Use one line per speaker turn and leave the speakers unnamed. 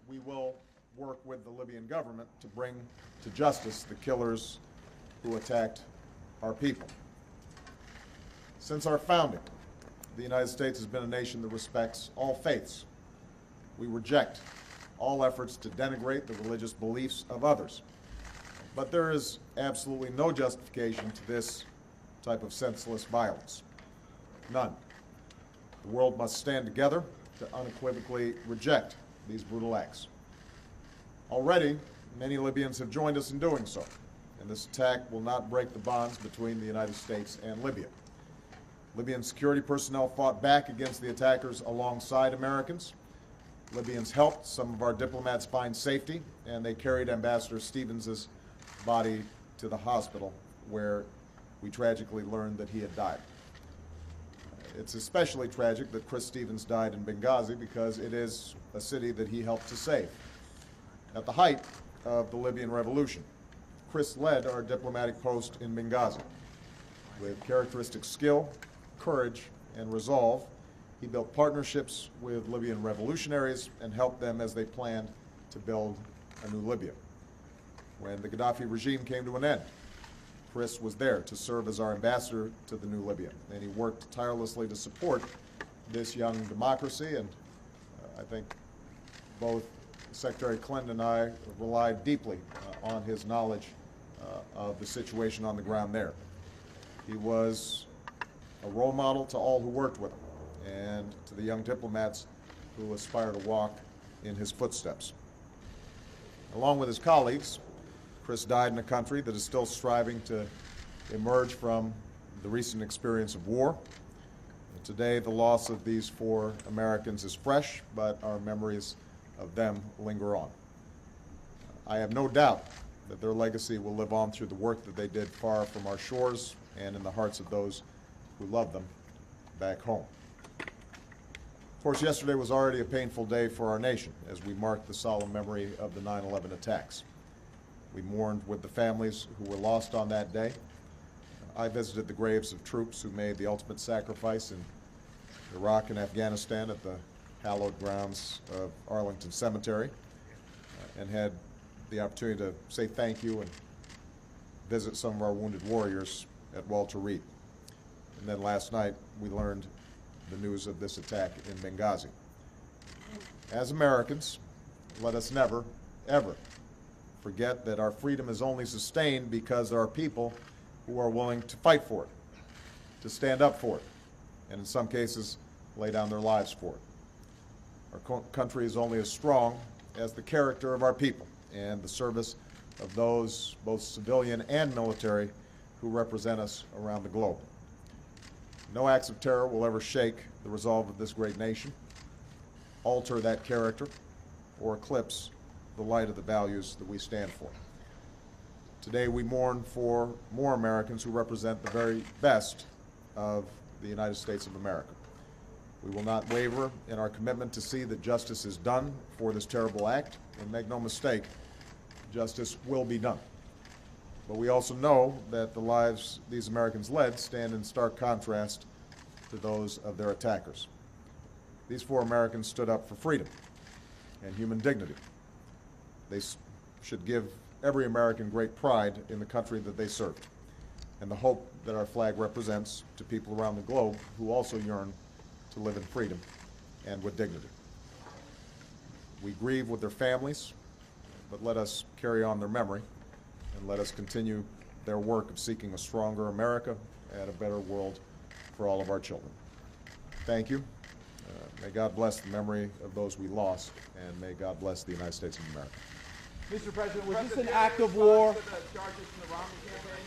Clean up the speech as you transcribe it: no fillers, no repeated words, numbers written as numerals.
we will work with the Libyan government to bring to justice the killers who attacked our people. Since our founding, the United States has been a nation that respects all faiths. We reject all efforts to denigrate the religious beliefs of others. But there is absolutely no justification to this type of senseless violence. None. The world must stand together to unequivocally reject these brutal acts. Already, many Libyans have joined us in doing so, and this attack will not break the bonds between the United States and Libya. Libyan security personnel fought back against the attackers alongside Americans. Libyans helped some of our diplomats find safety, and they carried Ambassador Stevens' body to the hospital, where we tragically learned that he had died. It's especially tragic that Chris Stevens died in Benghazi because it is a city that he helped to save. At the height of the Libyan revolution, Chris led our diplomatic post in Benghazi. With characteristic skill, courage, and resolve, he built partnerships with Libyan revolutionaries and helped them as they planned to build a new Libya. When the Gaddafi regime came to an end, Chris was there to serve as our ambassador to the new Libya, and he worked tirelessly to support this young democracy, and I think both Secretary Clinton and I relied deeply on his knowledge of the situation on the ground there. He was a role model to all who worked with him and to the young diplomats who aspire to walk in his footsteps. Along with his colleagues, Chris died in a country that is still striving to emerge from the recent experience of war. And today, the loss of these 4 Americans is fresh, but our memories of them linger on. I have no doubt that their legacy will live on through the work that they did far from our shores and in the hearts of those who love them back home. Of course, yesterday was already a painful day for our nation as we marked the solemn memory of the 9/11 attacks. We mourned with the families who were lost on that day. I visited the graves of troops who made the ultimate sacrifice in Iraq and Afghanistan at the hallowed grounds of Arlington Cemetery and had the opportunity to say thank you and visit some of our wounded warriors at Walter Reed. And then last night, we learned the news of this attack in Benghazi. As Americans, let us never, ever forget that our freedom is only sustained because there are people who are willing to fight for it, to stand up for it, and in some cases, lay down their lives for it. Our country is only as strong as the character of our people and the service of those, both civilian and military, who represent us around the globe. No acts of terror will ever shake the resolve of this great nation, alter that character, or eclipse the light of the values that we stand for. Today we mourn for more Americans who represent the very best of the United States of America. We will not waver in our commitment to see that justice is done for this terrible act, and make no mistake, justice will be done. But we also know that the lives these Americans led stand in stark contrast to those of their attackers. These 4 Americans stood up for freedom and human dignity. They should give every American great pride in the country that they served, and the hope that our flag represents to people around the globe who also yearn to live in freedom and with dignity. We grieve with their families, but let us carry on their memory, and let us continue their work of seeking a stronger America and a better world for all of our children. Thank you. May God bless the memory of those we lost, and may God bless the United States of America.
Mr. President, was this an act of war?
To the charges in the Romney campaign?